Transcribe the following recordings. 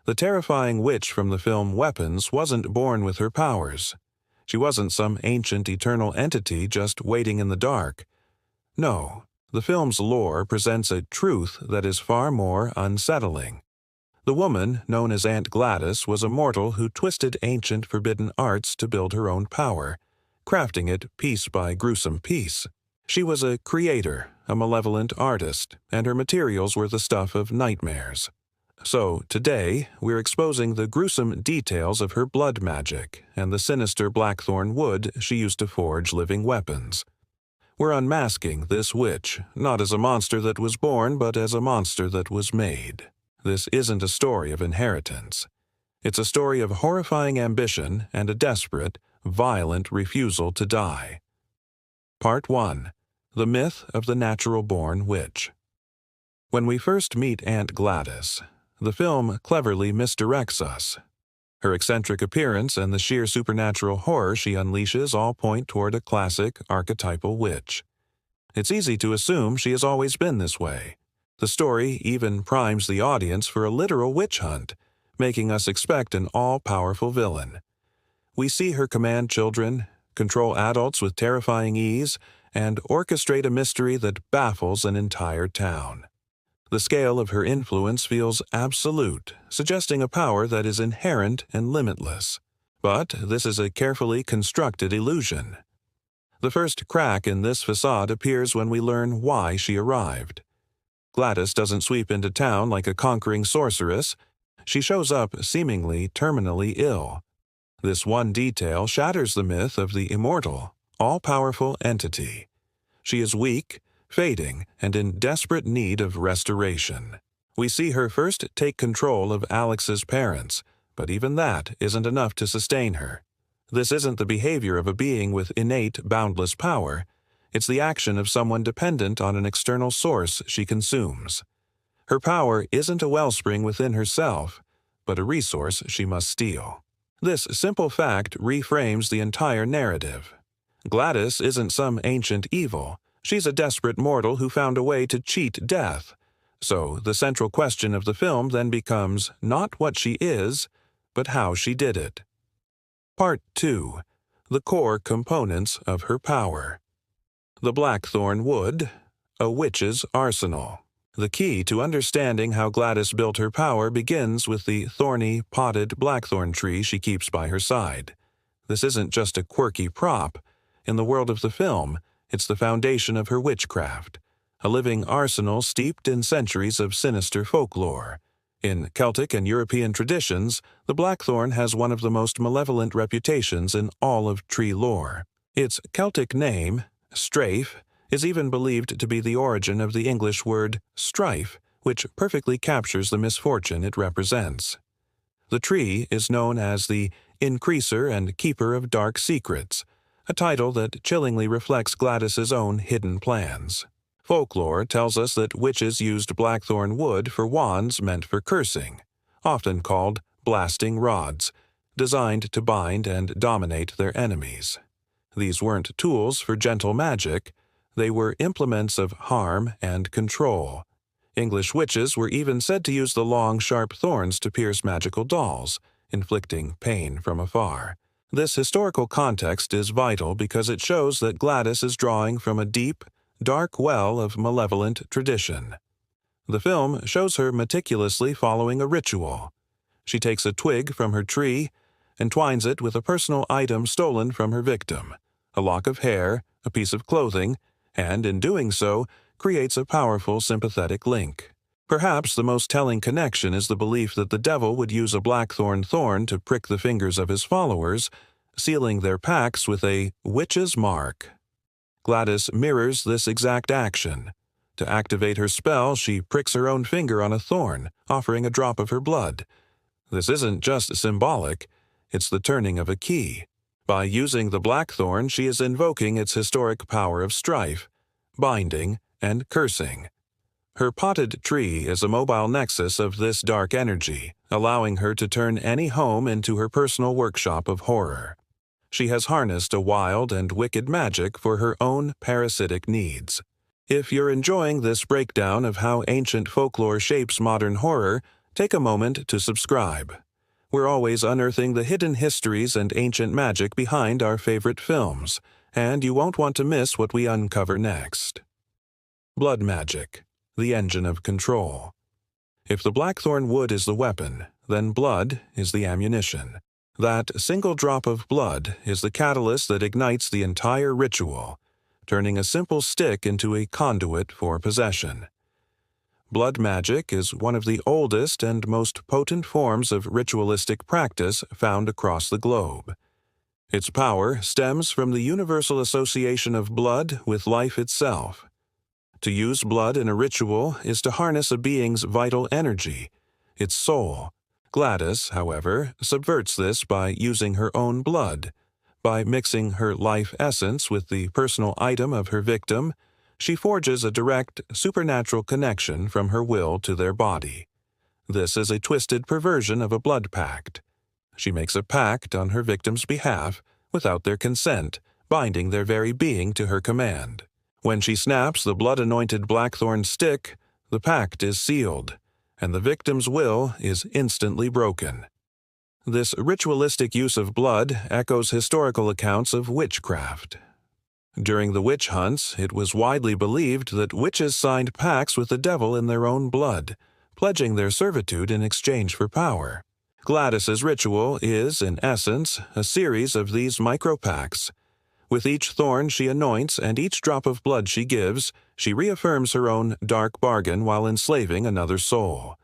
The terrifying witch from the film Weapons wasn't born with her powers. She wasn't some ancient eternal entity just waiting in the dark. No, the film's lore presents a truth that is far more unsettling. The woman, known as Aunt Gladys, was a mortal who twisted ancient forbidden arts to build her own power, crafting it piece by gruesome piece. She was a creator, a malevolent artist, and her materials were the stuff of nightmares. So, today, we're exposing the gruesome details of her blood magic and the sinister blackthorn wood she used to forge living weapons. We're unmasking this witch, not as a monster that was born, but as a monster that was made. This isn't a story of inheritance. It's a story of horrifying ambition and a desperate, violent refusal to die. Part 1. The Myth of the Natural-Born Witch. When we first meet Aunt Gladys, the film cleverly misdirects us. Her eccentric appearance and the sheer supernatural horror she unleashes all point toward a classic, archetypal witch. It's easy to assume she has always been this way. The story even primes the audience for a literal witch hunt, making us expect an all-powerful villain. We see her command children, control adults with terrifying ease, and orchestrate a mystery that baffles an entire town. The scale of her influence feels absolute, suggesting a power that is inherent and limitless. But this is a carefully constructed illusion. The first crack in this facade appears when we learn why she arrived. Gladys doesn't sweep into town like a conquering sorceress. She shows up seemingly terminally ill. This one detail shatters the myth of the immortal, all-powerful entity. She is weak, fading, and in desperate need of restoration. We see her first take control of Alex's parents, but even that isn't enough to sustain her. This isn't the behavior of a being with innate, boundless power. It's the action of someone dependent on an external source she consumes. Her power isn't a wellspring within herself, but a resource she must steal. This simple fact reframes the entire narrative. Gladys isn't some ancient evil. She's a desperate mortal who found a way to cheat death. So the central question of the film then becomes not what she is, but how she did it. Part 2. The core components of her power. The Blackthorn Wood, a witch's arsenal. The key to understanding how Gladys built her power begins with the thorny, potted blackthorn tree she keeps by her side. This isn't just a quirky prop. In the world of the film, it's the foundation of her witchcraft, a living arsenal steeped in centuries of sinister folklore. In Celtic and European traditions, the blackthorn has one of the most malevolent reputations in all of tree lore. Its Celtic name, strife, is even believed to be the origin of the English word strife, which perfectly captures the misfortune it represents. The tree is known as the increaser and keeper of dark secrets, a title that chillingly reflects Gladys's own hidden plans. Folklore tells us that witches used blackthorn wood for wands meant for cursing, often called blasting rods, designed to bind and dominate their enemies. These weren't tools for gentle magic, they were implements of harm and control. English witches were even said to use the long, sharp thorns to pierce magical dolls, inflicting pain from afar. This historical context is vital because it shows that Gladys is drawing from a deep, dark well of malevolent tradition. The film shows her meticulously following a ritual. She takes a twig from her tree and twines it with a personal item stolen from her victim, a lock of hair, a piece of clothing, and in doing so, creates a powerful sympathetic link. Perhaps the most telling connection is the belief that the devil would use a blackthorn thorn to prick the fingers of his followers, sealing their pacts with a witch's mark. Gladys mirrors this exact action. To activate her spell, she pricks her own finger on a thorn, offering a drop of her blood. This isn't just symbolic, it's the turning of a key. By using the blackthorn, she is invoking its historic power of strife, binding, and cursing. Her potted tree is a mobile nexus of this dark energy, allowing her to turn any home into her personal workshop of horror. She has harnessed a wild and wicked magic for her own parasitic needs. If you're enjoying this breakdown of how ancient folklore shapes modern horror, Take a moment to subscribe. We're always unearthing the hidden histories and ancient magic behind our favorite films, and you won't want to miss what we uncover next. Blood magic, the engine of control. If the blackthorn wood is the weapon, then blood is the ammunition. That single drop of blood is the catalyst that ignites the entire ritual, turning a simple stick into a conduit for possession. Blood magic is one of the oldest and most potent forms of ritualistic practice found across the globe. Its power stems from the universal association of blood with life itself. To use blood in a ritual is to harness a being's vital energy, its soul. Gladys, however, subverts this by using her own blood. By mixing her life essence with the personal item of her victim, she forges a direct, supernatural connection from her will to their body. This is a twisted perversion of a blood pact. She makes a pact on her victim's behalf, without their consent, binding their very being to her command. When she snaps the blood-anointed blackthorn stick, the pact is sealed, and the victim's will is instantly broken. This ritualistic use of blood echoes historical accounts of witchcraft. During the witch hunts, it was widely believed that witches signed pacts with the devil in their own blood, pledging their servitude in exchange for power. Gladys's ritual is, in essence, a series of these micro-pacts. With each thorn she anoints and each drop of blood she gives, she reaffirms her own dark bargain while enslaving another soul.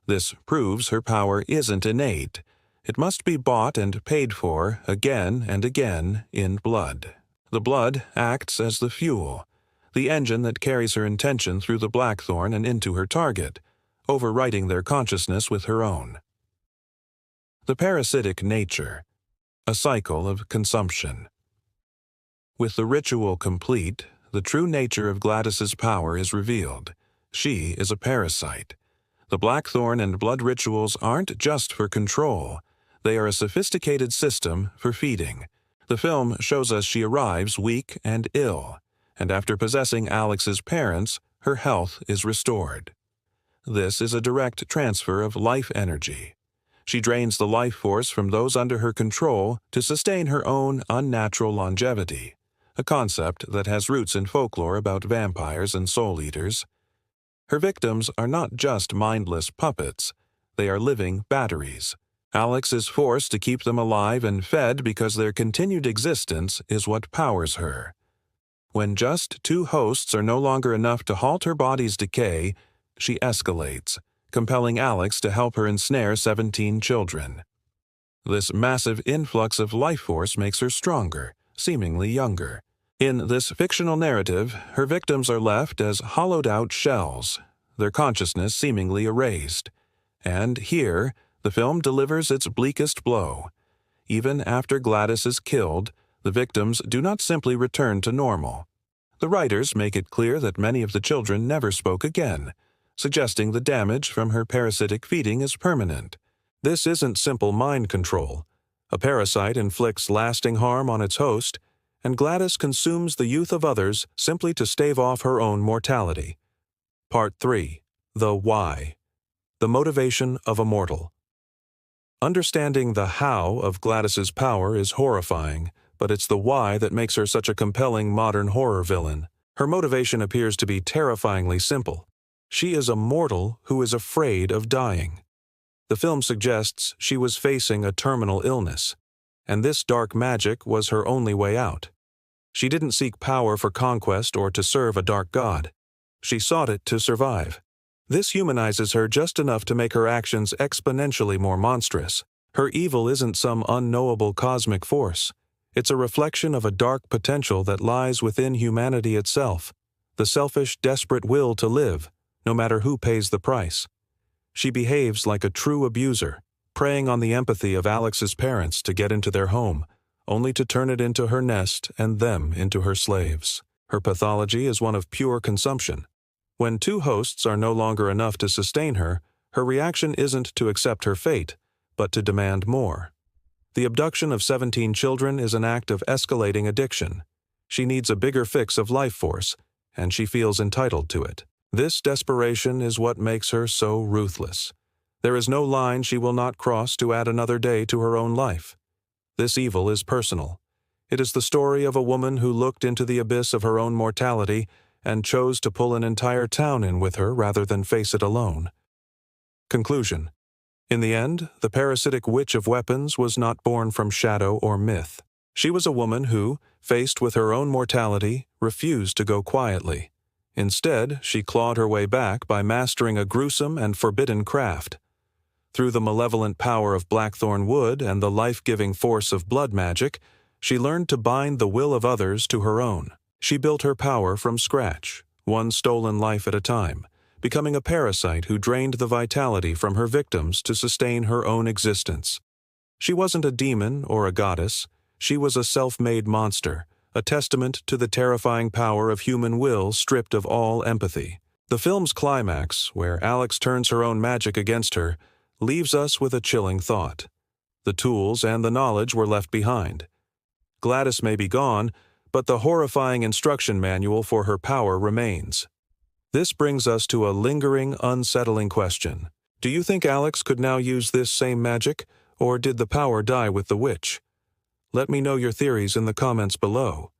This proves her power isn't innate. It must be bought and paid for again and again in blood. The blood acts as the fuel, the engine that carries her intention through the blackthorn and into her target, overwriting their consciousness with her own. The parasitic nature, a cycle of consumption. With the ritual complete, the true nature of Gladys's power is revealed. She is a parasite. The blackthorn and blood rituals aren't just for control. They are a sophisticated system for feeding. The film shows us she arrives weak and ill, and after possessing Alex's parents, her health is restored. This is a direct transfer of life energy. She drains the life force from those under her control to sustain her own unnatural longevity, a concept that has roots in folklore about vampires and soul-eaters. Her victims are not just mindless puppets, they are living batteries. Alex is forced to keep them alive and fed because their continued existence is what powers her. When just two hosts are no longer enough to halt her body's decay, she escalates, compelling Alex to help her ensnare 17 children. This massive influx of life force makes her stronger, seemingly younger. In this fictional narrative, her victims are left as hollowed-out shells, their consciousness seemingly erased. And here, the film delivers its bleakest blow. Even after Gladys is killed, the victims do not simply return to normal. The writers make it clear that many of the children never spoke again, suggesting the damage from her parasitic feeding is permanent. This isn't simple mind control. A parasite inflicts lasting harm on its host, and Gladys consumes the youth of others simply to stave off her own mortality. Part 3. The Why. The motivation of a mortal. Understanding the how of Gladys's power is horrifying, but it's the why that makes her such a compelling modern horror villain. Her motivation appears to be terrifyingly simple. She is a mortal who is afraid of dying. The film suggests she was facing a terminal illness, and this dark magic was her only way out. She didn't seek power for conquest or to serve a dark god. She sought it to survive. This humanizes her just enough to make her actions exponentially more monstrous. Her evil isn't some unknowable cosmic force. It's a reflection of a dark potential that lies within humanity itself, the selfish, desperate will to live, no matter who pays the price. She behaves like a true abuser, preying on the empathy of Alex's parents to get into their home, only to turn it into her nest and them into her slaves. Her pathology is one of pure consumption. When two hosts are no longer enough to sustain her, her reaction isn't to accept her fate, but to demand more. The abduction of 17 children is an act of escalating addiction. She needs a bigger fix of life force, and she feels entitled to it. This desperation is what makes her so ruthless. There is no line she will not cross to add another day to her own life. This evil is personal. It is the story of a woman who looked into the abyss of her own mortality and chose to pull an entire town in with her rather than face it alone. Conclusion. In the end, the parasitic witch of weapons was not born from shadow or myth. She was a woman who, faced with her own mortality, refused to go quietly. Instead, she clawed her way back by mastering a gruesome and forbidden craft. Through the malevolent power of blackthorn wood and the life-giving force of blood magic, she learned to bind the will of others to her own. She built her power from scratch, one stolen life at a time, becoming a parasite who drained the vitality from her victims to sustain her own existence. She wasn't a demon or a goddess. She was a self-made monster, a testament to the terrifying power of human will stripped of all empathy. The film's climax, where Alex turns her own magic against her, leaves us with a chilling thought. The tools and the knowledge were left behind. Gladys may be gone, but the horrifying instruction manual for her power remains. This brings us to a lingering, unsettling question. Do you think Alex could now use this same magic, or did the power die with the witch? Let me know your theories in the comments below.